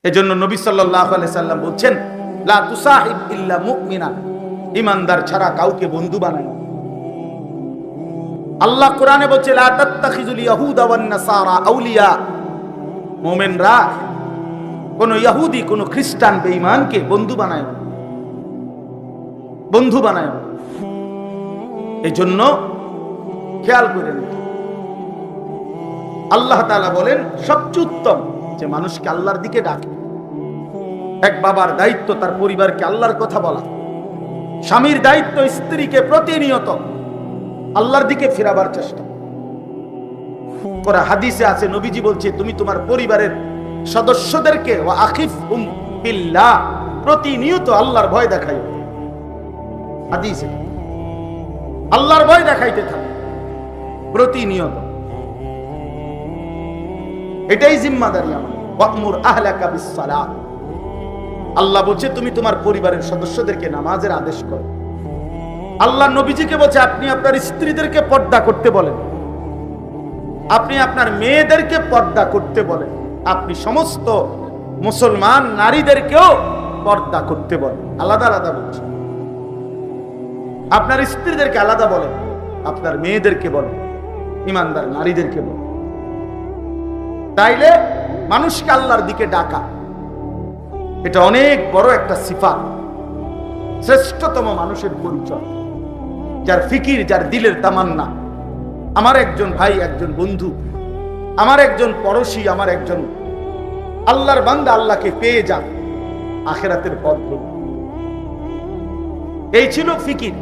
এজন্য নবী সাল্লাল্লাহু আলাইহি সাল্লাম বলছেন, লা তুসাহিব ইল্লা মুমিনা, ঈমানদার ছাড়া কাউকে বন্ধু বানায় না। আল্লাহ কোরআনে বলছে, লা তাত্তাখিজুল ইয়াহুদা ওয়ান নাসারা আউলিয়া, মুমিনরা কোন ইহুদি কোন খ্রিস্টান বেঈমানকে বন্ধু বানায় না, বন্ধু বানায় না। এজন্য খেয়াল করে নিন, আল্লাহ তাআলা বলেন সবচেয়ে উত্তম যে মানুষকে আল্লাহর দিকে ডাকে। এক বাবার দায়িত্ব তার পরিবারকে আল্লাহর কথা বলা, স্বামীর দায়িত্ব স্ত্রীকে প্রতিনিয়ত আল্লাহর দিকে ফেরাবার চেষ্টা করা। হাদিসে আছে, নবীজি বলছে, তুমি তোমার পরিবারের সদস্যদেরকে ওয়া আখিফহুম বিল্লাহ, প্রতিনিয়ত আল্লাহর ভয় দেখাইও। হাদিসে আল্লাহর ভয় দেখাইতে থাকো প্রতিনিয়ত, এটাই জিম্মাদারি আমার। ওয়া'মুর আহলাকা বিস-সালাহ, আল্লাহ বলছে তুমি তোমার পরিবারের সদস্যদেরকে নামাজের আদেশ করো। আল্লাহ নবীজিকে বলছে আপনি আপনার স্ত্রীদেরকে পর্দা করতে বলেন, আপনি আপনার মেয়েদেরকে পর্দা করতে বলেন, আপনি সমস্ত মুসলমান নারীদেরকেও পর্দা করতে বলেন। আলাদা আলাদা বলছে, আপনার স্ত্রীদেরকে আলাদা বলেন, আপনার মেয়েদেরকে বলেন, ঈমানদার নারীদেরকে বলেন। তাইলে মানুষকে আল্লাহর দিকে ডাকা, এটা অনেক বড় একটা সিফাত, শ্রেষ্ঠতম মানুষের পরিচয়। যার ফিকির, যার দিলের তামান্না, আমার একজন ভাই, একজন বন্ধু, আমার একজন পড়োশী, আমার একজন আল্লাহর বান্দা আল্লাহকে পেয়ে যান, আখিরাতের পথ ধরুন। এই ছিল ফিকির।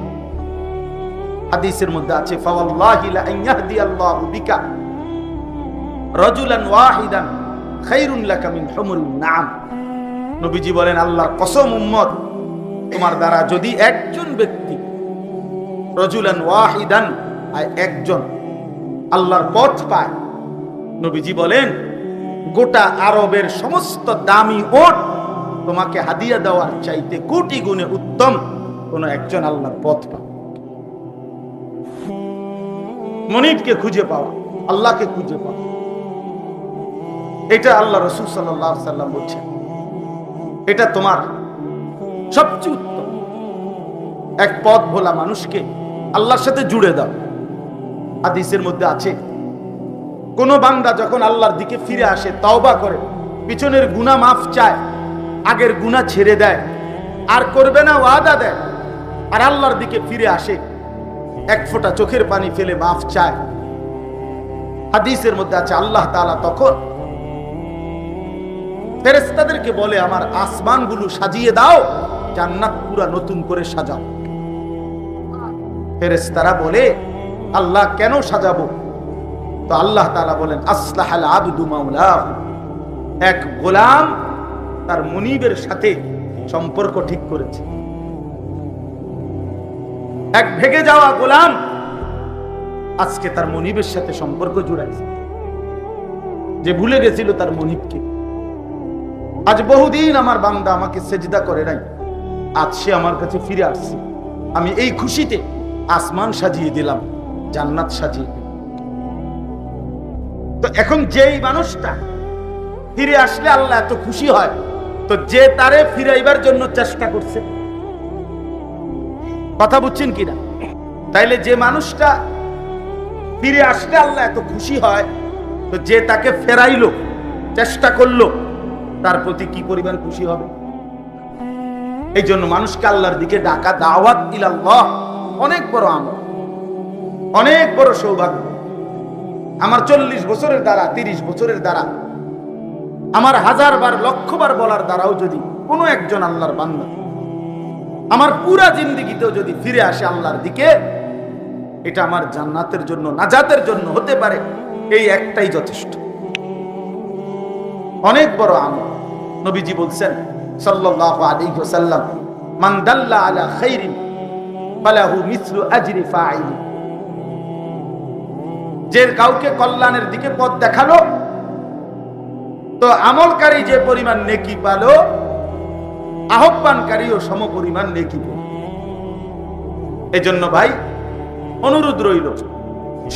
হাদিসের মধ্যে আছে, ফাওয়াল্লাহি লা ইয়াহদিয়াল্লাহু বিকা রাজুলান ওয়াহিদান খায়রুন লাকা মিন হুমুরিন নাম। নবীজি বলেন, আল্লাহর কসম উম্মত, তোমার দ্বারা যদি একজন ব্যক্তি, রাজুলান ওয়াহিদান, একজন আল্লাহর পথ পায়, নবীজি বলেন গোটা আরবের সমস্ত দামি ওট তোমাকে হাদিয়া দেওয়ার চাইতে কোটি গুণে উত্তম কোন একজন আল্লাহর পথ পায়। মনিবকে খুঁজে পাওয়া, আল্লাহকে খুঁজে পাওয়া, এটা আল্লাহ রাসূল সাল্লাল্লাহু আলাইহি সাল্লাম বলছেন, এটা তোমার সবচেয়ে উত্তম এক পথ ভোলা মানুষকে আল্লাহর সাথে জুড়ে দাও। হাদিসের মধ্যে আছে, কোন বান্দা যখন আল্লাহর দিকে ফিরে আসে, তওবা করে, পিছনের গুনাহ মাফ চায়, আগের গুনাহ ছেড়ে দেয়, আর করবে না ওয়াদা দেয়, আর আল্লাহর দিকে ফিরে আসে, এক ফোঁটা চোখের পানি ফেলে মাফ চায়, হাদিসের মধ্যে আছে আল্লাহ তাআলা তখন ফেরেশতাদেরকে বলে, আমার আসমানগুলো সাজিয়ে দাও, জান্নাত পুরা নতুন করে সাজাও। ফেরেশতারা বলে, আল্লাহ কেন সাজাবো? তো আল্লাহ তাআলা বলেন, আসলাহাল আবদু মাওলাহু, এক গোলাম তার মুনিবের সাথে সম্পর্ক ঠিক করেছে। এক ভেগে যাওয়া গোলাম আজকে তার মুনিবের সাথে সম্পর্ক জুড়াইছে, যে ভুলে গেছিল তার মুনিবকে। আজ বহুদিন আমার বান্দা আমাকে সেজদা করে নাই, আজ সে আমার কাছে ফিরে আসছে, আমি এই খুশিতে আসমান সাজিয়ে দিলাম, জান্নাত সাজিয়ে দিলাম। তো এখন যেই মানুষটা ফিরে আসলে আল্লাহ এত খুশি হয়, তো যে তারে ফিরাইবার জন্য চেষ্টা করছে, কথা বুঝছেন কিনা? তাইলে যে মানুষটা ফিরে আসলে আল্লাহ এত খুশি হয়, তো যে তাকে ফেরাইলো, চেষ্টা করলো, তার প্রতি কি পরিমাণ খুশি হবে? এই জন্য মানুষকে আল্লাহর দিকে ডাকা, দাওয়াত ইলাল্লাহ, অনেক বড় আমল, অনেক বড় সৌভাগ্য। আমার 40 বছরের দ্বারা, 30 বছরের দ্বারা, আমার 1000 বার, লক্ষ বার বলার দ্বারাও যদি কোনো একজন আল্লাহর বান্দা আমার পুরা জিন্দেগিতেও যদি ফিরে আসে আল্লাহর দিকে, এটা আমার জান্নাতের জন্য, নাজাতের জন্য হতে পারে, এই একটাই যথেষ্ট। অনেক বড় আমল। নবীজি বলছেন সাল্লাল্লাহু আলাইহি ওয়াসাল্লাম, মান দাল্লা আলা খাইরিন ফালাহু মিসলু আজরি ফাইলি, যে কাউকে কল্যাণের দিকে পথ দেখালো, তো আমলকারী যে পরিমাণ নেকি পালো, আহ্বানকারীও সমপরিমাণ নেকি পেল। এজন্য ভাই অনুরোধ রইল,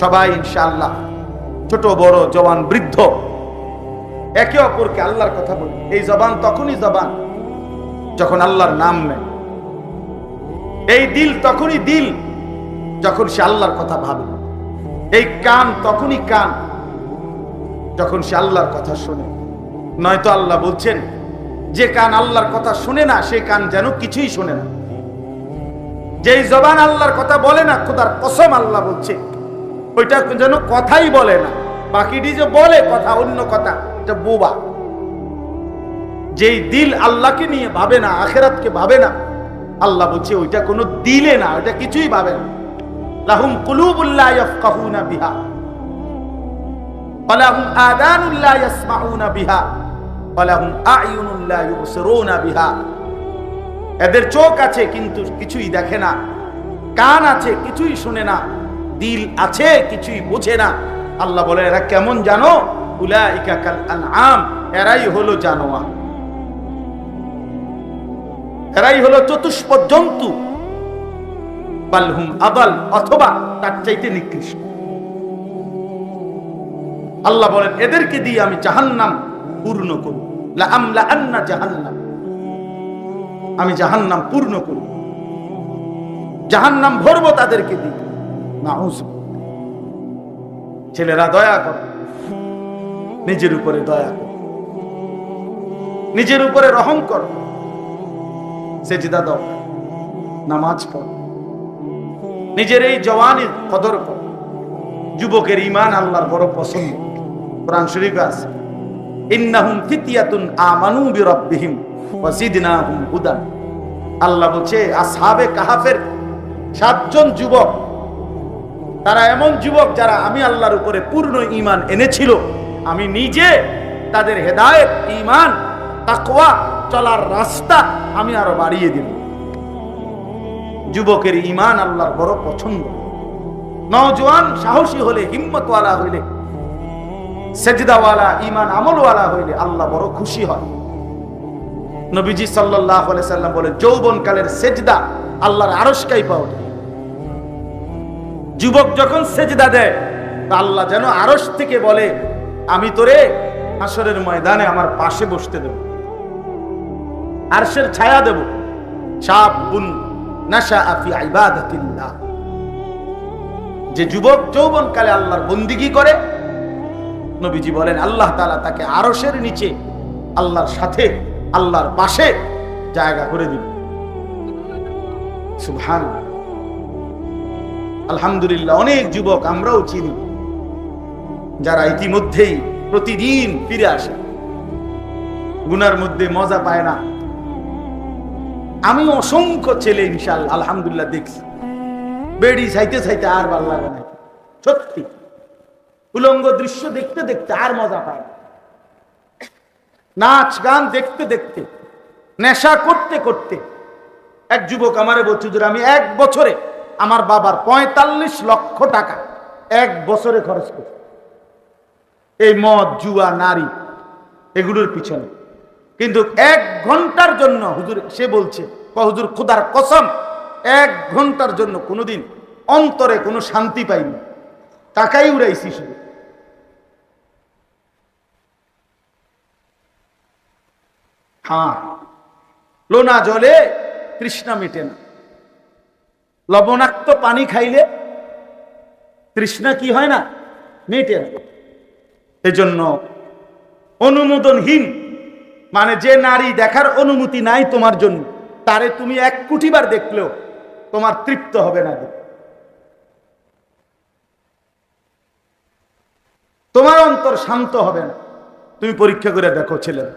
সবাই ইনশাআল্লাহ, ছোট বড়, জওয়ান বৃদ্ধ, একে অপরকে আল্লাহর কথা বলি। এই জবান তখনই জবান যখন আল্লাহর নাম নেয়। এই দিল তখনই দিল যখন সে আল্লাহর কথা ভাবে। এই কান তখনই কান যখন সে আল্লাহর কথা শোনে। নয়তো আল্লাহ বলছেন, যে কান আল্লাহর কথা শুনে না সে কান যেন কিছুই শোনে না। যেই জবান আল্লাহর কথা বলে না, খোদার কসম আল্লাহ বলছে ওইটা যেন কথাই বলে না। বাকিটি যে বলে কথা, অন্য কথা, এটা বোবা। যেই দিল আল্লাহকে নিয়ে ভাবে না, আখিরাতকে ভাবে না, আল্লাহ বলছে ওইটা কোনো দিলে না, ওইটা কিছুই ভাবে না। লাহুম কুলুবুল লা ইয়াফকাহুনা বিহা ওয়া লাহুম আযানুল লা ইয়াসমাউনা বিহা ওয়া লাহুম আ'য়ুনুল লা ইউবসিরুনা বিহা। এদের চোখ আছে কিন্তু কিছুই দেখে না, কান আছে কিছুই শুনে না, দিল আছে কিছুই বোঝে না। আল্লাহ বলে এরা কেমন জানো? উলাইকা কাল আনআম, এরাই হলো জানোয়ার, এরাই হলো চতুষ্পদ জন্তু। বালহুম আদাল, অথবা তার চাইতে নিকৃষ্ট। আল্লাহ বলেন এদেরকে দিয়ে আমি জাহান্নাম পূর্ণ করব। লা আমলা আন্না জাহান্নাম, আমি জাহান্নাম পূর্ণ করব, জাহান্নাম ভরবো তাদেরকে দিয়ে। নাউযুবিল্লাহ। ছেলেরা দয়া করো, নিজের উপরে দয়া করো, নিজের উপরে রহম করো, সেজদা দাও, নামাজ পড়ো, নিজের এই জওয়ানির কদর করো। যুবকের ঈমান আল্লাহর বড় পছন্দ। কোরআন শরীফে আছে, ইন্নাহুম ফিতয়াতুন আমানু বিরাব্বিহিম ওয়া জিদনাহুম হুদান। আল্লাহ বলছে আসহাবে কাহাফের 7 জন যুবক, তারা এমন যুবক যারা আমি আল্লাহর উপরে পূর্ণ ঈমান এনেছিল, আমি নিজে তাদের হেদায়েত, ঈমান, তাকওয়া, চলার রাস্তা আমি আরো বাড়িয়ে দিব। যুবকের ঈমান আল্লাহর বড় পছন্দ। নওজোয়ান সাহসী হলে, হিম্মতওয়ালা হইলে, সেজদাওয়ালা, ঈমান আমলওয়ালা হইলে আল্লাহ বড় খুশি হয়। নবীজি সাল্লাল্লাহু আলাইহি সাল্লাম বলেন, যৌবনকালের সেজদা আল্লাহর আরশকাই পাওয়া যায়। যুবক যখন সেজদা দেয়, আল্লাহ যেন আরশ থেকে বলে, আমি তোরে হাসরের ময়দানে আমার পাশে বসতে দেব, আরশের ছায়া দেব। শাবুন নাশাআ ফি ইবাদাতিল্লাহ, যে যুবক যৌবনকালে আল্লাহর বন্দিগি করে, নবীজি বলেন আল্লাহ তাআলা তাকে আরশের নিচে আল্লাহর সাথে, আল্লাহর পাশে জায়গা করে দিবে। সুবহানাল্লাহ। আলহামদুলিল্লাহ, অনেক যুবক আমরাও চিনি যারা ইতিমধ্যেই প্রতিদিন ফিরে আসে, গুনার মধ্যে মজা পায় না। আমি অসংখ্য ছেলে ইনশাআল্লাহ আলহামদুলিল্লাহ দেখছি, বেড়ি চাইতে চাইতে আর ভালো লাগে না। সত্যি, উলঙ্গ দৃশ্য দেখতে দেখতে আর মজা পায় না, নাচ গান দেখতে দেখতে, নেশা করতে করতে। এক যুবক আমারে বলছে, যে আমি 1 বছরে আমার বাবার 45 লক্ষ টাকা 1 বছরে খরচ করছি এই মদ, জুয়া, নারী, এগুলোর পিছনে। কিন্তু 1 ঘন্টার জন্য হুজুর, সে বলছে, হুজুর খোদার কসম 1 ঘন্টার জন্য কোনোদিন অন্তরে কোনো শান্তি পাইনি, টাকাই উড়াইছি শুধু। হ্যাঁ, লোনা জলে তৃষ্ণা মেটে না, লবণাক্ত পানি খাইলে তৃষ্ণা কি হয় না, মেটে না। এজন্য অনুমোদনহীন, মানে যে নারী দেখার অনুমতি নাই তোমার জন্য, তারে তুমি 1 কোটি বার দেখলেও তোমার তৃপ্ত হবে না, তোমার অন্তর শান্ত হবে না। তুমি পরীক্ষা করে দেখো, ছেলেরা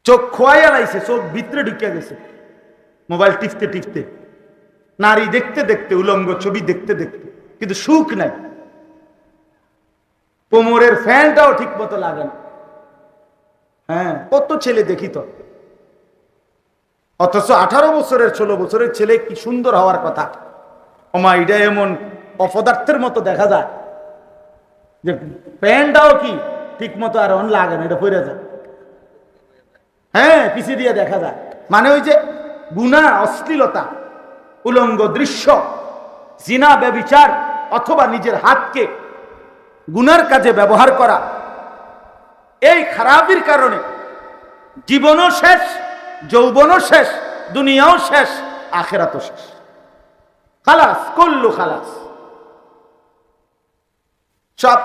চোখ খোয়াইয়া লাইছে, চোখ ভিতরে ঢুকিয়া গেছে, মোবাইল টিপতে টিপতে, নারী দেখতে দেখতে, উলঙ্গ ছবি দেখতে দেখতে, কিন্তু সুখ নাই। কোমরের ফ্যানটাও ঠিক মতো লাগে না। হ্যাঁ, কত ছেলে দেখি তো, অথচ 18 বছরের 16 বছরের ছেলে কি সুন্দর হওয়ার কথা। ওমা, এটা এমন অপদার্থের মতো দেখা যায় যে প্যান্টটাও কি ঠিক মতো আর লাগে না, এটা পরে যায়। হ্যাঁ, পিছিয়ে দিয়ে দেখা যায়। মানে ওই যে গুনাহ, অশ্লীলতা, উলঙ্গ দৃশ্য, জিনা, ব্যভিচার, অথবা নিজের হাতকে গুনার কাজে ব্যবহার করা, এই খারাপির কারণে জীবনও শেষ, যৌবনও শেষ, দুনিয়াও শেষ, আখিরাতও শেষ। খালাস, কুল্লু খালাস, সব।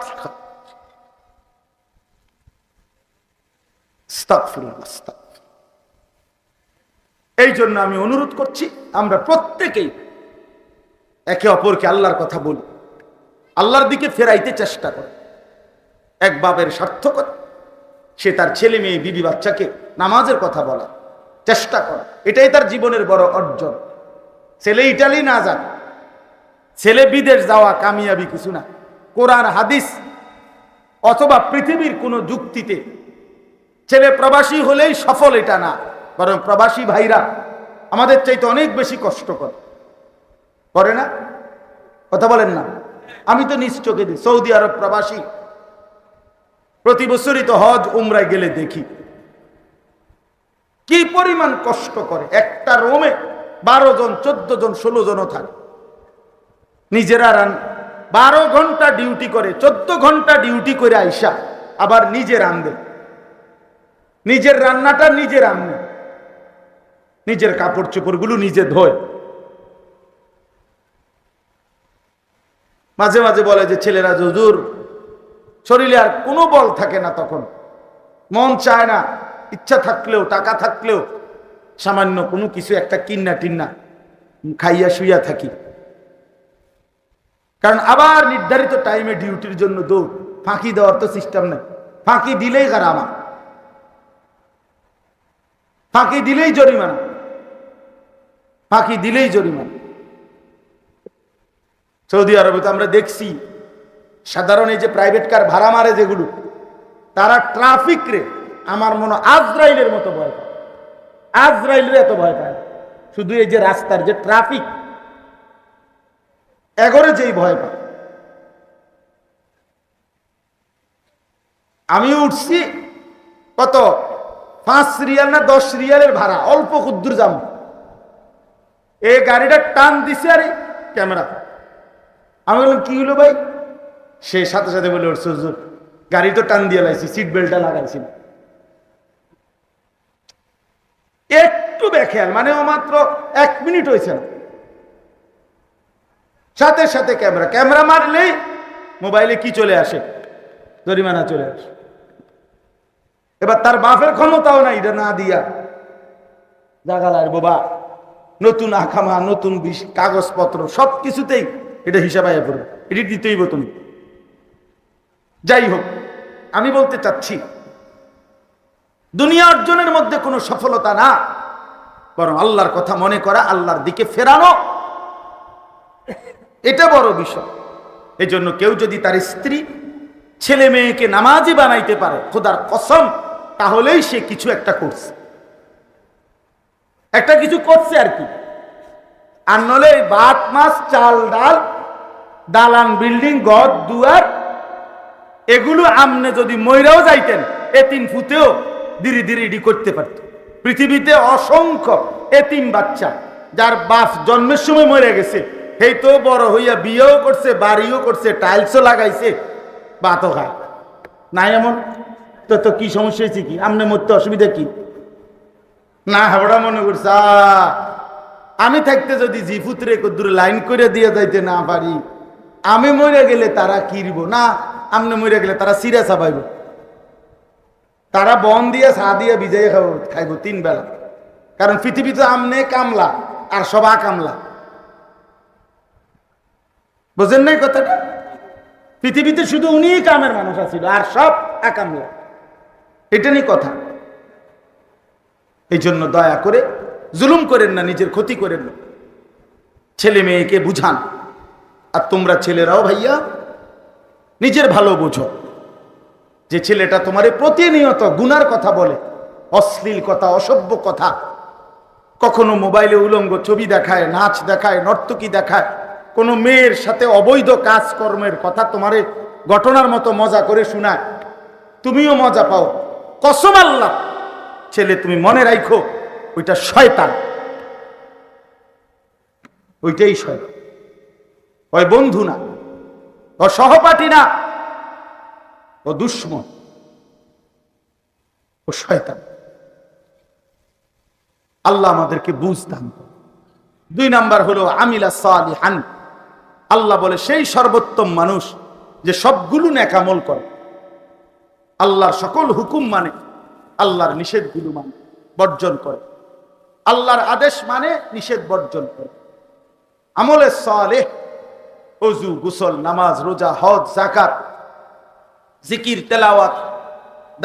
এই জন্য আমি অনুরোধ করছি, আমরা প্রত্যেকেই একে অপরকে আল্লাহর কথা বলি, আল্লাহর দিকে ফেরাইতে চেষ্টা করে। এক বাপের সার্থকতা, সে তার ছেলে মেয়ে বিবি বাচ্চাকে নামাজের কথা বলা চেষ্টা করে, এটাই তার জীবনের বড় অর্জন। ছেলে ইটালি না যাক, ছেলে বিদেশ যাওয়া কামিয়াবি কিছু না। কোরআন হাদিস অথবা পৃথিবীর কোন যুক্তিতে ছেলে প্রবাসী হলেই সফল, এটা না। বরং প্রবাসী ভাইরা আমাদের চাইতে অনেক বেশি কষ্ট করে না? কথা বলেন না? আমি তো নিজ চোখে দিই, সৌদি আরব প্রবাসী প্রতি বছরই তো হজ উমরায় গেলে দেখি কি পরিমাণ কষ্ট করে। একটা রুমে 12 জন, 14 জন, 16 জনও থাকে। নিজেরা 12 ঘন্টা ডিউটি করে, 14 ঘন্টা ডিউটি করে আইসা আবার নিজে রান্ধে, নিজের রান্নাটা নিজে রান্নে, নিজের কাপড় চোপড়গুলো নিজে ধোয়। মাঝে মাঝে বলে যে ছেলেরা, হুজুর শরীরে আর কোনো বল থাকে না, তখন মন চায় না, ইচ্ছা থাকলেও টাকা থাকলেও সামান্য কোনো কিছু একটা কিন্না টিন্না খাইয়া শুইয়া থাকি। কারণ আবার নির্ধারিত টাইমে ডিউটির জন্য দৌড়, ফাঁকি দেওয়ার তো সিস্টেম নেই। ফাঁকি দিলেই গারামা, ফাঁকি দিলেই জরিমানা, ফাঁকি দিলেই জরিমানা। সৌদি আরবে তো আমরা দেখছি, সাধারণ এই যে প্রাইভেট কার ভাড়া মারে যেগুলো, তারা ট্রাফিক রে আমার মনে আজরাইলের মতো ভয় পায়। আজরাইলের এত ভয় পায়, শুধু এই যে রাস্তার যে ট্রাফিক, এগরে যেই ভয় পায়। আমি উঠছি কত 5 রিয়াল না 10 রিয়ালের ভাড়া, অল্প ক্ষুদ্র যাম। এই গাড়িটা টান দিছে আরে ক্যামেরা। আমি বললাম কি হলো ভাই? সে সাথে সাথে বলে উঠছে, হুজুর গাড়ি তো টান দিয়ে লাইছি, সিট বেল্টটা লাগাইছি। একটু বেখেয়াল, মানে ও মাত্র 1 মিনিট হয়েছে না, সাথে সাথে ক্যামেরা মারলেই মোবাইলে কি চলে আসে? জরিমানা চলে আসে। এবার তার বাপের ক্ষমতাও নাই এটা না দিয়া জাগালার বাবা, নতুন আখামা, নতুন কাগজপত্র সব কিছুতেই এটা হিসাব আয়া পড়বে, এটি দিতেই তুমি। যাই হোক, আমি বলতে চাচ্ছি দুনিয়া অর্জনের মধ্যে কোনো সফলতা না, বরং আল্লাহর কথা মনে করা, আল্লাহর দিকে ফেরানো, এটা বড় বিষয়। এই জন্য কেউ যদি তার স্ত্রী ছেলে মেয়েকে নামাজি বানাইতে পারে, খোদার কসম, তাহলেই সে কিছু একটা করছে, একটা কিছু করছে আর কি। আর নলে ভাত মাছ চাল ডাল, দালান বিল্ডিং, ঘর দুয়ার, এগুলো আমনে যদি মইরাও যাইতেন, এতিম ফুতেও ধীরে ধীরে এডি করতে পারত। পৃথিবীতে অসংখ্য এতিম বাচ্চা যার বাপ জন্মের সময় মরে গেছে, সেই তো বড় হইয়া বিয়েও করছে, বাড়িও করছে, টাইলসও লাগাইছে, ভাতও খায় নাই। এমন তো কি সমস্যা হয়েছে? কি আমনে মরতে অসুবিধা কি? না হাবড়া মনে করছে আমি থাকতে যদি জিফুতরে কদ্দুরে লাইন করে দিয়ে যাইতে না পারি, আমি মরে গেলে তারা কিরব না, আমনে মরে গেলে তারা সিরা চাপাইব, তারা বন দিয়ে চা দিয়ে ভিজাই খাইব 3 বেলা। কারণ পৃথিবীতে আমনে কামলা আর সব আকামলা, বুঝেন নাই কথাটা? পৃথিবীতে শুধু উনি কামের মানুষ আছিল আর সব আকামলা, এটা নিয়ে কথা। এই জন্য দয়া করে জুলুম করেন না, নিজের ক্ষতি করেন না, ছেলে মেয়েকে বুঝান। আর তোমরা ছেলেরাও ভাইয়া নিজের ভালো বুঝো, যে ছেলেটা তোমারে প্রতিনিয়ত গুনার কথা বলে, অশ্লীল কথা, অসভ্য কথা, কখনো মোবাইলে উলঙ্গ ছবি দেখায়, নাচ দেখায়, নর্তকী দেখায়, কোনো মেয়ের সাথে অবৈধ কাজকর্মের কথা তোমারে ঘটনার মতো মজা করে শোনায়, তুমিও মজা পাও, কসম আল্লাহ, ছেলে তুমি মনে রাখো ওইটা শয়তান, ওইটাই শয়তান, ওই বন্ধু না, ও সহপাঠী না, ও দুশ্মন। ও শয়তান। আল্লাহ আমাদেরকে বুঝ দান করেন। 2 নাম্বার হলো আমিলা সালিহান। আল্লাহ বলে সেই সর্বোত্তম মানুষ যে সবগুলো নেক আমল করে, আল্লাহর সকল হুকুম মানে, আল্লাহর নিষেধগুলো মানে, বর্জন করে, আল্লাহর আদেশ মানে, নিষেধ বর্জন করে। আমলে সালেহ ওযু, গোসল, নামাজ, রোজা, হজ, যাকাত, জিকির, তেলাওয়াত,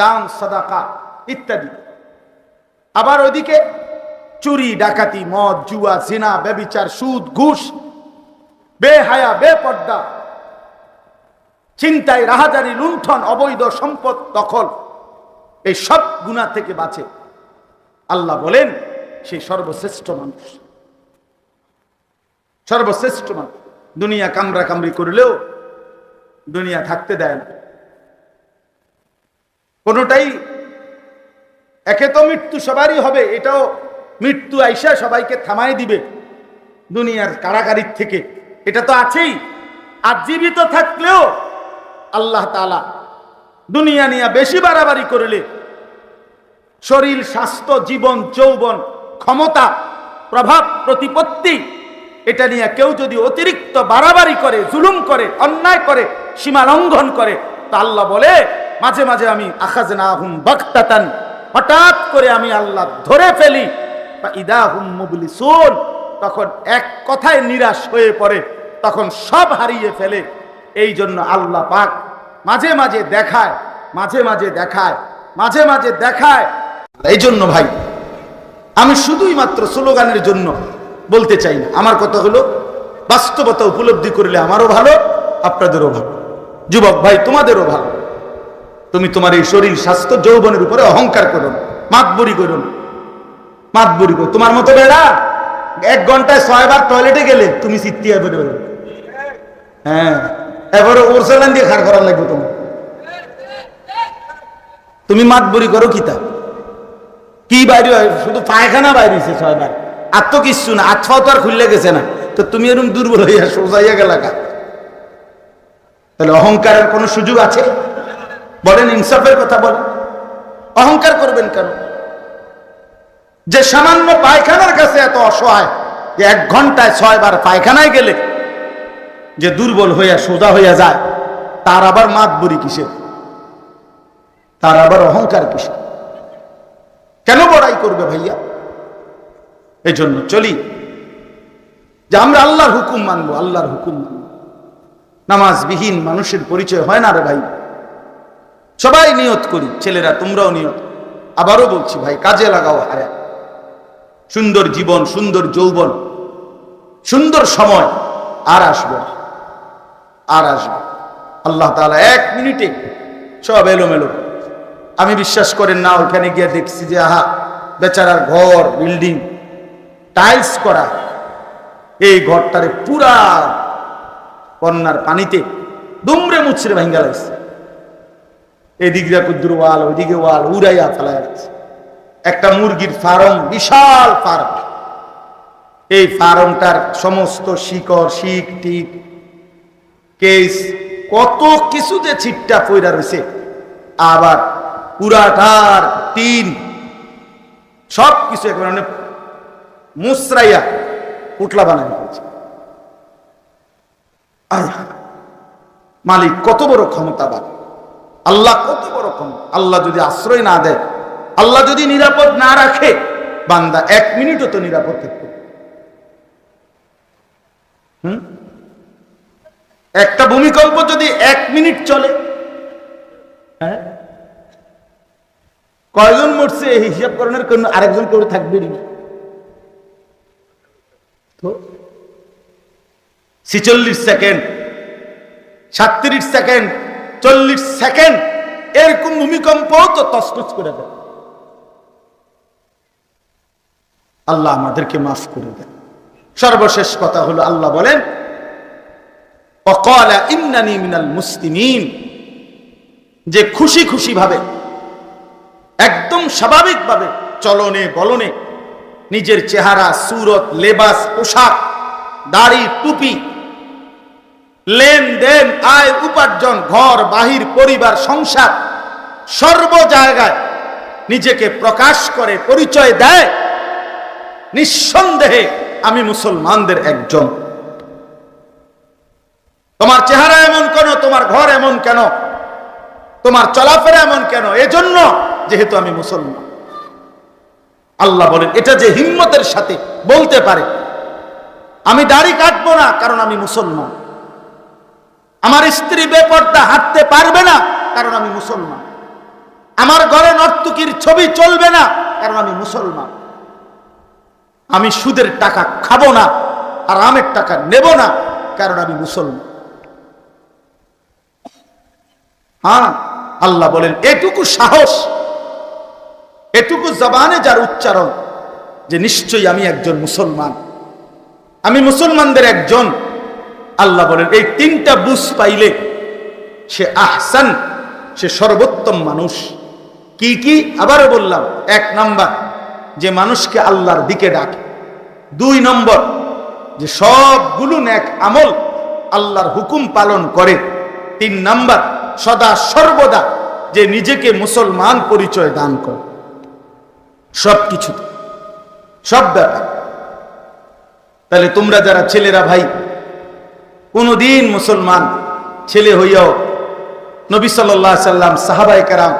দান, সাদাকা ইত্যাদি। আবার ওইদিকে চুরি, ডাকাতি, মদ, জুয়া, জিনা, ব্যভিচার, সুদ, ঘুষ, বেহায়া, বেপর্দা, ছিনতাই, রাহাজানি, লুণ্ঠন, অবৈধ সম্পদ দখল, এই সব গুনাহ থেকে বাঁচে। আল্লাহ বলেন সেই সর্বশ্রেষ্ঠ মানুষ, সর্বশ্রেষ্ঠ মানুষ। দুনিয়া কামরা কামড়ি করলেও দুনিয়া থাকতে দেয় না কোনোটাই। একে তো মৃত্যু সবারই হবে, এটাও মৃত্যু আইসা সবাইকে থামাই দিবে দুনিয়ার কারাগারির থেকে, এটা তো আছেই। আর জীবিত থাকলেও আল্লাহ তাআলা দুনিয়া নিয়ে বেশি বাড়াবাড়ি করলে শরীর, স্বাস্থ্য, জীবন, যৌবন, ক্ষমতা, প্রভাব, প্রতিপত্তি, এটা নিয়ে কেউ যদি অতিরিক্ত বাড়াবাড়ি করে, জুলুম করে, অন্যায় করে, সীমা লঙ্ঘন করে, তা আল্লাহ বলে মাঝে মাঝে আমি আখাযনাহুম বাগতাতান, হঠাৎ করে আমি আল্লাহ ধরে ফেলি, ফাইদাহুম মুবলিসুন, তখন এক কথায় নিরাশ হয়ে পড়ে, তখন সব হারিয়ে ফেলে। এই জন্য আল্লাহ পাক মাঝে মাঝে দেখায়, মাঝে মাঝে দেখায়, মাঝে মাঝে দেখায়। এই জন্য ভাই আমি শুধুই মাত্র স্লোগানের জন্য বলতে চাই না, আমার কথা হলো বাস্তবতা উপলব্ধি করলে আমারও ভালো, আপনাদেরও ভালো। যুবক ভাই তোমাদেরও ভালো। তুমি তোমার এই শরীর, স্বাস্থ্য, যৌবনের উপরে অহংকার করো না, মাতবরি করো না, মাতবরি করো। তোমার মতো বেড়া 1 ঘন্টায় 6 বার টয়লেটে গেলে তুমি চিত্তিয়া বেরো। হ্যাঁ, এবারে ওরসেলান দিয়ে খার করার লাগবে তোমার। তুমি মাতবরি করো কিতা কি বাইরে হয়, শুধু পায়খানা বাইরেছে 6 বার, আর তো কিচ্ছু না, আচ্ছাও তো আর খুললে গেছে না, তো তুমি এরকম দুর্বল হইয়া সোজাইয়া গেলা। তাহলে অহংকারের কোনো সুযোগ আছে? বলেন, ইনসাফের কথা বলেন। অহংকার করবেন কেন? যে সামান্য পায়খানার কাছে এত অসহায় যে 1 ঘন্টায় 6 বার পায়খানায় গেলে যে দুর্বল হইয়া সোজা হইয়া যায়, তার আবার মাতবরি কিসের? তার আবার অহংকার কিসের? কেন বড়াই করবে ভাইয়া? এই জন্য চলি যে আমরা আল্লাহর হুকুম মানবো, আল্লাহর হুকুম মানবো। নামাজবিহীন মানুষের পরিচয় হয় না রে ভাই। সবাই নিয়ত করি, ছেলেরা তোমরাও নিয়ত। আবারও বলছি ভাই, কাজে লাগাও হায়া। সুন্দর জীবন, সুন্দর যৌবন, সুন্দর সময় আর আসবে, আর আসবে। আল্লাহ তাআলা 1 মিনিটে সব এলোমেলো। আমি বিশ্বাস করেন না, ওখানে গিয়ে দেখছি যে আহা বেচারার ঘর, বিল্ডিং টাইলস করা, এই ঘরটারে পুরা বন্যার পানিতে দুমড়ে মুচড়ে ভাঙ্গা লাগছে। এদিকে কুদ্দুর ওয়াল, ওইদিকে ওয়াল উড়াইয়া ফেলাইয়া গেছে। একটা মুরগির ফার্ম, বিশাল ফার্ম, এই ফার্মটার সমস্ত শিকড়, শিক টিক, কেস, কত কিছু যে ছিটটা পইরা রয়েছে। আবার পুরাটার টিন সব কিছু একেবারে মুসরাইয়া পুটলা বানাই দিয়েছে। মালিক কত বড় ক্ষমতাবান, আল্লাহ কত বড় ক্ষমতা। আল্লাহ যদি আশ্রয় না দেয়, আল্লাহ যদি নিরাপদ না রাখে, বান্দা 1 মিনিটও তো নিরাপদ থাকবে। একটা ভূমিকম্প যদি 1 মিনিট চলে, হ্যাঁ, কয়জন মরছে এই হিসাব করানোর জন্য আরেকজন করে থাকবে তো। 46 সেকেন্ড, 37 সেকেন্ড, 40 সেকেন্ড এরকম ভূমিকম্প তো তছনছ করে দেয়। আল্লাহ আমাদেরকে মাফ করে দেন। সর্বশেষ কথা হলো, আল্লাহ বলেন ওয়াকালা ইন্নানি মিনাল মুসলিমিন, যে খুশি খুশি ভাবে, একদম স্বাভাবিকভাবে চলনে বলনে, নিজের চেহারা, সুরত, লেবাস, পোশাক, দাড়ি, টুপি, লেনদেন, আয় উপার্জন, ঘর বাহির, পরিবার, সংসার, সর্ব জায়গায় নিজেকে প্রকাশ করে, পরিচয় দেয়, নিঃসন্দেহে আমি মুসলমানদের একজন। তোমার চেহারা এমন কেন, তোমার ঘর এমন কেন, তোমার চলাফেরা এমন কেন? এজন্য যেহেতু আমি মুসলমান। আল্লাহ বলেন এটা যে হিম্মতের সাথে বলতে পারে আমি দাড়ি কাটবো না কারণ আমি মুসলমান, আমার স্ত্রী বেপর্দা হাঁটতে পারবে না কারণ আমি মুসলমান, আমার ঘরে নর্তকীর ছবি চলবে না কারণ আমি মুসলমান, আমি সুদের টাকা খাবো না, হারামের টাকা নেব না কারণ আমি মুসলমান। হ্যাঁ, আল্লাহ বলেন এটুকু সাহস, এটুকু জবানে যার উচ্চারণ যে নিশ্চয়ই আমি একজন মুসলমান, আমি মুসলমানদের একজন, আল্লাহ বলেন এই তিনটা বুঝ পাইলে সে আহসান, সে সর্বোত্তম মানুষ। কি কি আবারও বললাম, 1 নাম্বার যে মানুষকে আল্লাহর দিকে ডাকে, 2 নম্বর যে সবগুলো নেক আমল আল্লাহর হুকুম পালন করে, 3 নাম্বার সদা সর্বদা যে নিজেকে মুসলমান পরিচয় দান করে। সবকিছু, সব ব্যাপার। তাহলে তোমরা যারা ছেলেরা ভাই, কোনদিন মুসলমান ছেলে হইয়াও নবী সাল্লাল্লাহু আলাইহি সাল্লাম, সাহাবায়ে কেরাম,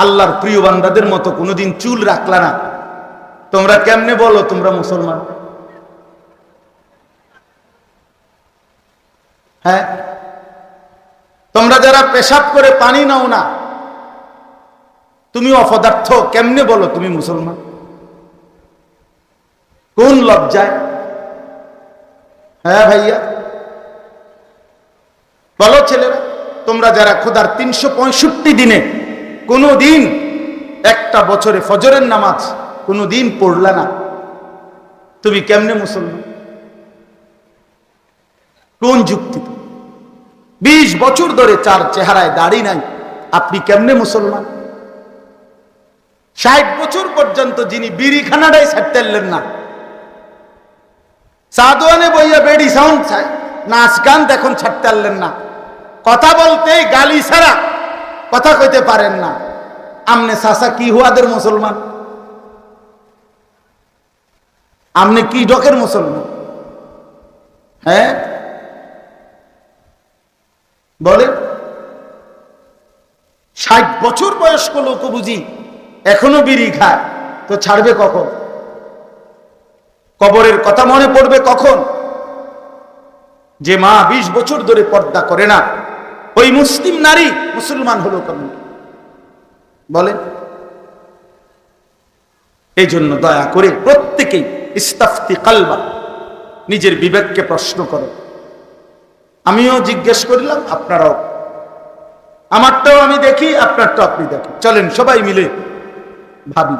আল্লাহর প্রিয় বান্দাদের মতো কোনদিন চুল রাখলা না, তোমরা কেমনে বলো তোমরা মুসলমান? হ্যাঁ, তোমরা যারা পেশাব করে পানি নাও না, তুমি অপদার্থ, কেমনে বলো তুমি মুসলমান? কোন লজ্জায়? হ্যাঁ ভাইয়া বলো ছেলেরা, তোমরা যারা খোদার 365 দিনে কোনদিন একটা বছরে ফজরের নামাজ কোনদিন পড়লা না, তুমি কেমনে মুসলমান? কোন যুক্তি? 20 বছর ধরে 4 চেহারায় দাড়ি নাই, আপনি কেমনে মুসলমান? 60 বছর পর্যন্ত যিনি বিড়িখানাটাই ছাড়তেলেন না, সাদওয়ানে বইয়া বেডি সাউন্ড নাচ গান এখন ছাড়তে পারলেন না, কথা বলতে গালি ছাড়া কথা কইতে পারেন না, আমনে সাসা কি হুয়াদের মুসলমান? আমনে কি ডকের মুসলমান? হ্যাঁ বলে 60 বছর বয়স্ক লোক বুঝি এখনো বিড়ি খায়, তো ছাড়বে কখন? কবরের কথা মনে পড়বে কখন? যে মা 20 বছর ধরে পর্দা করে না, ওই মুসলিম নারী মুসলমান হলো কেমন? বলেন। এই জন্য দয়া করে প্রত্যেকেই ইস্তাফতি কালবা, নিজের বিবেককে প্রশ্ন করো। আমিও জিজ্ঞেস করলাম, আপনারাও, আমারটাও আমি দেখি, আপনারটাও আপনি দেখেন, চলেন সবাই মিলে ভাবি।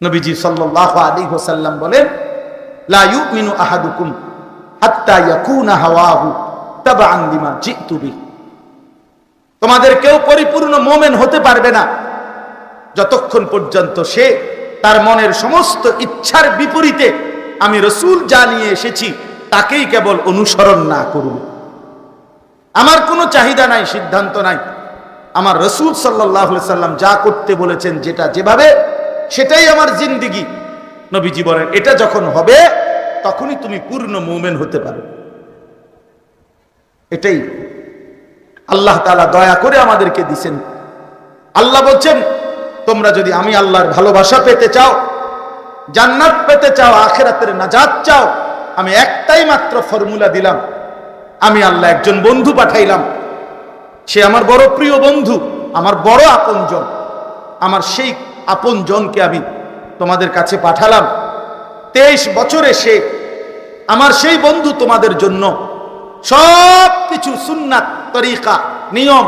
নবীজি সাল্লাল্লাহু আলাইহি ওয়াসাল্লাম বলেন, লা ইউমিনু আহাদুকুম হাত্তা ইয়াকুনা হাওয়াহু তাবআন লিমা জিতু বিহি। তোমাদের কেউ পরিপূর্ণ মুমিন হতে পারবে না যতক্ষণ পর্যন্ত সে তার মনের সমস্ত ইচ্ছার বিপরীতে আমি রাসূল যা নিয়ে এসেছি তাকেই কেবল অনুসরণ না করবে। আমার কোনো চাহিদা নাই, সিদ্ধান্ত নাই, আমার রাসূল সাল্লাল্লাহু আলাইহি ওয়াসাল্লাম যা করতে বলেছেন, যেটা যেভাবে, সেটাই আমার জিন্দেগি। নবীজি বলেন এটা যখন হবে তখনই তুমি পূর্ণ মুমিন হতে পারবে। এটাই আল্লাহ তাআলা দয়া করে আমাদেরকে দিবেন। আল্লাহ বলছেন তোমরা যদি আমি আল্লাহর ভালোবাসা পেতে চাও, জান্নাত পেতে চাও, আখিরাতের নাজাত চাও, আমি একটাই মাত্র ফর্মুলা দিলাম। আমি আল্লাহ একজন বন্ধু পাঠাইলাম, সে আমার বড় প্রিয় বন্ধু, আমার বড় আপনজন, আমার সেই আপনজনকে আমি তোমাদের কাছে পাঠালাম। 23 বছরে সে আমার সেই বন্ধু তোমাদের জন্য সব কিছু সুন্নাত, তরিকা, নিয়ম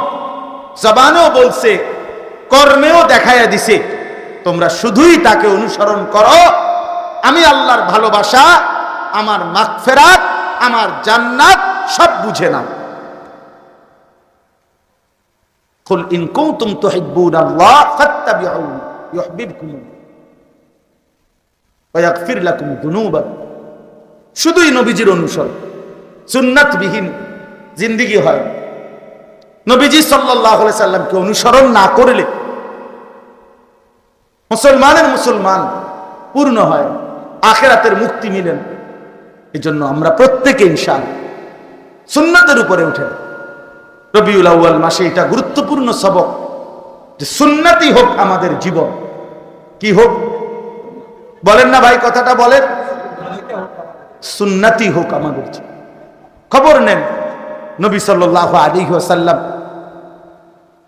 জবানেও বলছে, কর্মেও দেখাইয়া দিছে। তোমরা শুধুই তাকে অনুসরণ করো। আমি আল্লাহর ভালোবাসা, আমার মাগফিরাত, আমার জান্নাত সব বুঝে নাও। কুল ইন কুনতুম তুহিব্বুনাল্লাহ ফাত্তাবিউনি ইউহিব্বুকুমুল্লাহ ওয়া ইয়াগফির লাকুম যুনুবাকুম। শুধুই নবীজির অনুসরণ, সুন্নাতবিহীন জিন্দেগি হয়। নবীজি সাল্লাল্লাহু আলাইহি সাল্লামকে অনুসরণ না করলে মুসলমানের মুসলমান পূর্ণ হয়, আখিরাতের মুক্তি মিলেন। এজন্য আমরা প্রত্যেকে ইনশাআল্লাহ সুন্নাতের উপরে উঠেন। রবিউল আউয়াল মাসে এটা গুরুত্বপূর্ণ সবক যে সুন্নাতই হোক আমাদের জীবন। কি হোক বলেন না ভাই, কথাটা বলেন, সুন্নাতই হোক আমাদের জীবন। খবর নেন নবী সাল্লাল্লাহু আলাইহি ওয়াসাল্লাম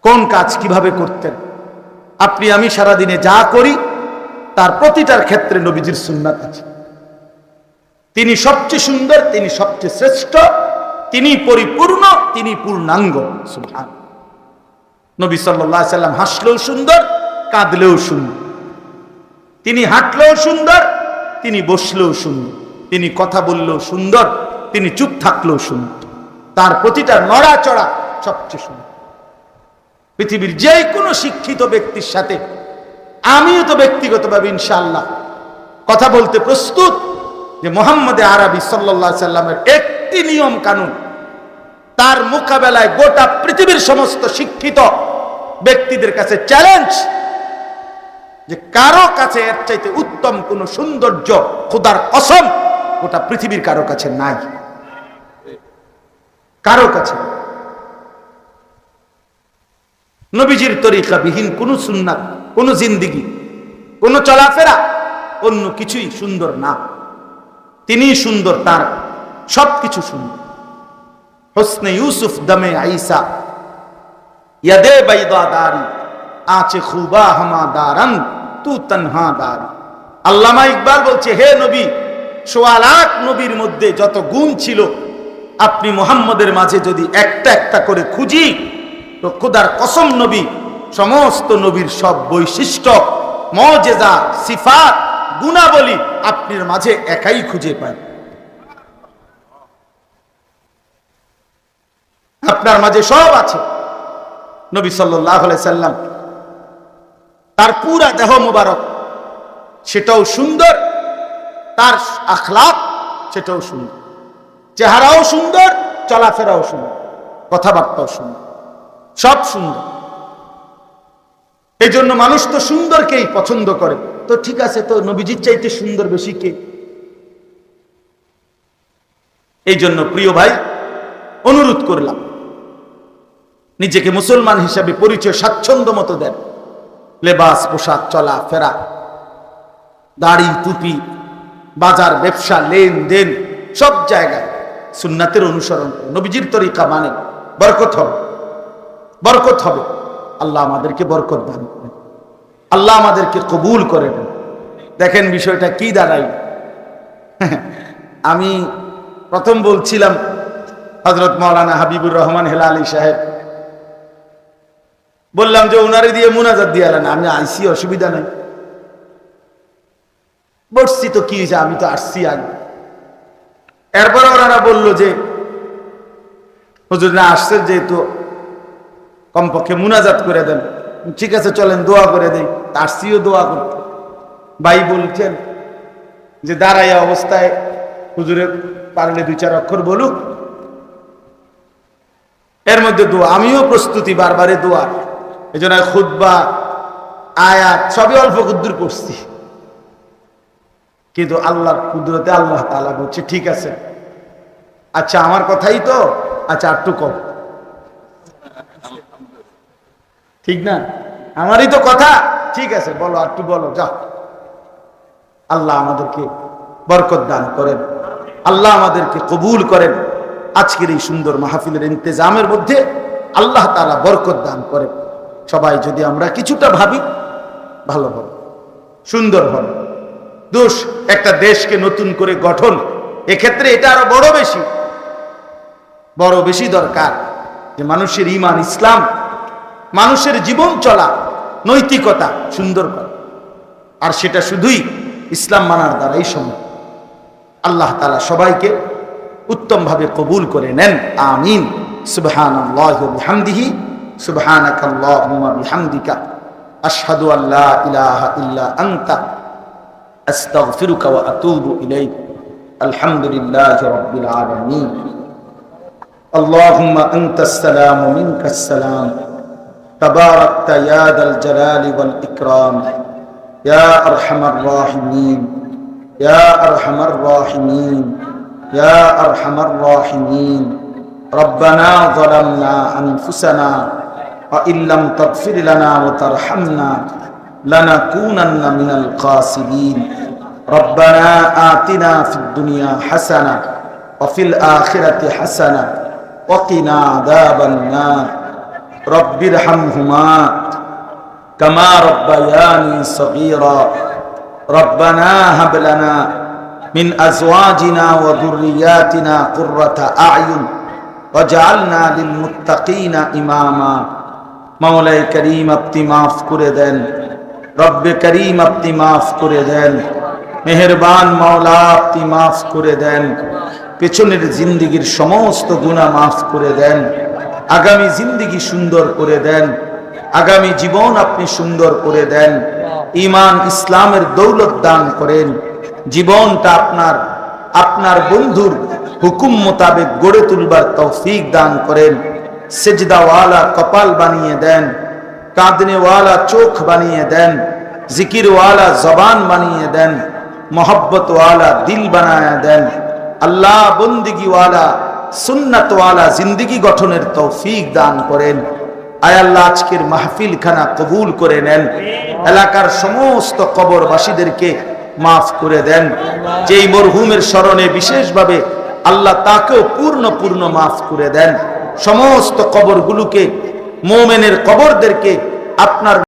কোন কাজ কিভাবে করতেন। আপনি আমি সারাদিনে যা করি তার প্রতিটার ক্ষেত্রে নবীজির সুন্নাত আছে। তিনি সবচেয়ে সুন্দর, তিনি সবচেয়ে শ্রেষ্ঠ, তিনি পরিপূর্ণ, তিনি পূর্ণাঙ্গ। সুবহান। নবী সাল্লাল্লাহু আলাইহি ওয়াসাল্লাম হাসলেও সুন্দর, কাঁদলেও সুন্দর, তিনি হাঁটলেও সুন্দর, তিনি বসলেও সুন্দর, তিনি কথা বললেও সুন্দর, তিনি চুপ থাকলেও সুন্দর। তার প্রতিটা নড়াচড়া সবচেয়ে সুন্দর। পৃথিবীর যে কোনো শিক্ষিত ব্যক্তির সাথে আমিও তো ব্যক্তিগতভাবে ইনশাআল্লাহ কথা বলতে প্রস্তুত যে মুহাম্মদ আরবি সাল্লাল্লাহু আলাইহি সাল্লামের একটি নিয়ম কানুন তার মোকাবেলায় গোটা পৃথিবীর সমস্ত শিক্ষিত ব্যক্তিদের কাছে চ্যালেঞ্জ, যে কারো কাছে এর চাইতে উত্তম কোন সৌন্দর্য খোদার কসম গোটা পৃথিবীর কারো কাছে নাই, কারো কাছে। নবীজির তরিকা বিহীন কোন সুন্নাত, কোন জিন্দিগি, কোন চলাফেরা, অন্য কিছুই সুন্দর না। তিনি সুন্দর, তার সবকিছু সুন্দর। হোসনে ইউসুফ দমে আইসা ইয়াদে বাইদা দারি আচে খুবা হামাদারান তু তনহা দারি। আল্লামা ইকবাল বলছে, হে নবী, ১৬ লাখ নবীর মধ্যে যত গুণ ছিল আপনি মুহাম্মদের মাঝে যদি একটা একটা করে খুঁজি তো খোদার কসম নবী সমস্ত নবীর সব বৈশিষ্ট্য, মুজিজা, সিফাত, গুণাবলী আপনার মাঝে একাই খুঁজে পাই। আপনার মাঝে সব আছে। নবী সাল্লাল্লাহু আলাইহি সাল্লাম তার পুরা দেহ মুবারক সেটাও সুন্দর, তার আখলাক সেটাও সুন্দর, চেহারাও সুন্দর, চলাফেরাও সুন্দর, কথাবার্তাও সুন্দর, সব সুন্দর। এই জন্য মানুষ তো সুন্দরকেই পছন্দ করে। তো ঠিক আছে, তো নবীজির চাইতে সুন্দর বেশি কে? এই জন্য প্রিয় ভাই অনুরোধ করলাম, নিজেকে মুসলমান হিসাবে পরিচয় স্বাচ্ছন্দ্য মতো দেন। লেবাস, পোশাক, চলা ফেরা, দাড়ি, টুপি, বাজার, ব্যবসা, লেনদেন, সব জায়গায় সুন্নাতের অনুসরণ, নবীজির তরিকা মানে বরকত হবে, বরকত হবে। আল্লাহ আমাদেরকে বরকত দান করেন, আল্লাহ আমাদেরকে কবুল করে নেন। দেখেন বিষয়টা কি দাঁড়াই। আমি প্রথম বলছিলাম হযরত মাওলানা হাবিবুর রহমান হেলালি সাহেব, বললাম যে ওনারে দিয়ে মুনাজাত দিয়ে আলেন, আমি আইসি, অসুবিধা নাই, বসছি তো কি হয়েছে, আমি তো আসছি আগে। এরপরে ওনারা বললো যে হুজুর না আসছে, যেহেতু কমপক্ষে মুনাজাত করে দেন। ঠিক আছে চলেন দোয়া করে দেই। আসছিও দোয়া করতে। ভাই বলছেন যে দাঁড়াইয়া অবস্থায় হুজুরের পারলে ২-৪ অক্ষর বলুক, এর মধ্যে দোয়া। আমিও প্রস্তুতি, বারবারে দোয়া। এই জন্য খুতবা, আয়াত সবই অল্প কুদ্দুর পড়ছি, কিন্তু আল্লাহর কুদরতে আল্লাহ তাআলা বলছে ঠিক আছে, আচ্ছা আমার কথাই তো, আচ্ছা একটু কম, ঠিক না, আমারই তো কথা, ঠিক আছে বলো, আর একটু বলো, যাও। আল্লাহ আমাদেরকে বরকত দান করেন, আল্লাহ আমাদেরকে কবুল করেন। আজকের এই সুন্দর মাহফিলের ইন্তজামের মধ্যে আল্লাহ তাআলা বরকত দান করেন। সবাই যদি আমরা কিছুটা ভাবি, ভালো হবে, সুন্দর হবে। দোষ একটা দেশকে নতুন করে গঠন, এক্ষেত্রে এটা আরো বড় বেশি দরকার যে মানুষের ঈমান, ইসলাম, মানুষের জীবন চলা, নৈতিকতা সুন্দর করা। আর সেটা শুধুই ইসলাম মানার দ্বারাই সম্ভব। আল্লাহ তাআলা সবাইকে উত্তমভাবে কবুল করে নেন, আমিন। সুবহানাল্লাহি ওয়া বিহামদিহি, সুবহানাকাল্লাহুম্মা বিহামদিকা, আশহাদু আল্লা ইলাহা ইল্লা আনতা, আস্তাগফিরুকা ওয়া আতুবু ইলাইক। আলহামদুলিল্লাহি রাব্বিল আলামিন। আল্লাহুম্মা আনতাস সালাম ওয়া মিনকাস সালাম, তাবারাকতা ইয়া যাল জালালি ওয়াল ইকরাম, ইয়া আরহামার রাহিমিন, ইয়া আরহামার রাহিমিন, ইয়া আরহামার রাহিমিন। রব্বানা যালামনা আনফুসানা ওয়া ইল্লাম তাগফির লানা ওয়া তারহামনা লানাকুনান্না মিনাল খাসিরিন। রব্বানা আতিনা ফিদ দুনিয়া হাসানাহ ওয়া ফিল আখিরাতি হাসানাহ ওয়া কিনা আযাবান নার। রব্বিরহামহুমা কামা রব্বায়ানি সগীরা। রব্বানা হাব লানা মিন আজওয়াজিনা ওয়া যুররিয়াতিনা কুররাতা আ'য়ুন ওয়াজআলনা লিল মুত্তাকিনা ইমামা। মাওলাই করিম আপনি মাফ করে দেন, রব্বে করিম আপনি মাফ করে দেন, মেহেরবান মাওলা আপনি মাফ করে দেন। পেছনের জিন্দেগির সমস্ত গুনাহ মাফ করে দেন, আগামী জিন্দেগি সুন্দর করে দেন, আগামী জীবন আপনি সুন্দর করে দেন। ঈমান ইসলামের দৌলত দান করেন, জীবনটা আপনার বন্ধুর হুকুম মোতাবেক গড়ে তুলবার তৌফিক দান করেন। সেজদাওয়ালা কপাল বানিয়ে দেন, কাঁদনেওয়ালা চোখ বানিয়ে দেন, জিকিরওয়ালা জবান বানিয়ে দেন, মোহব্বতওয়ালা দিল বানায়া দেন। আল্লাহ বন্দিগিওয়ালা সুন্নাতওয়ালা জিন্দেগি গঠনের তৌফিক দান করেন। আয় আল্লাহ আজকের মাহফিল খানা কবুল করে নেন, এলাকার সমস্ত কবরবাসীদেরকে মাফ করে দেন। যেই মরহুমের স্মরণে বিশেষভাবে আল্লাহ তাকেও পূর্ণ মাফ করে দেন। সমস্ত কবরগুলোকে, মুমিনের কবরদেরকে আপনার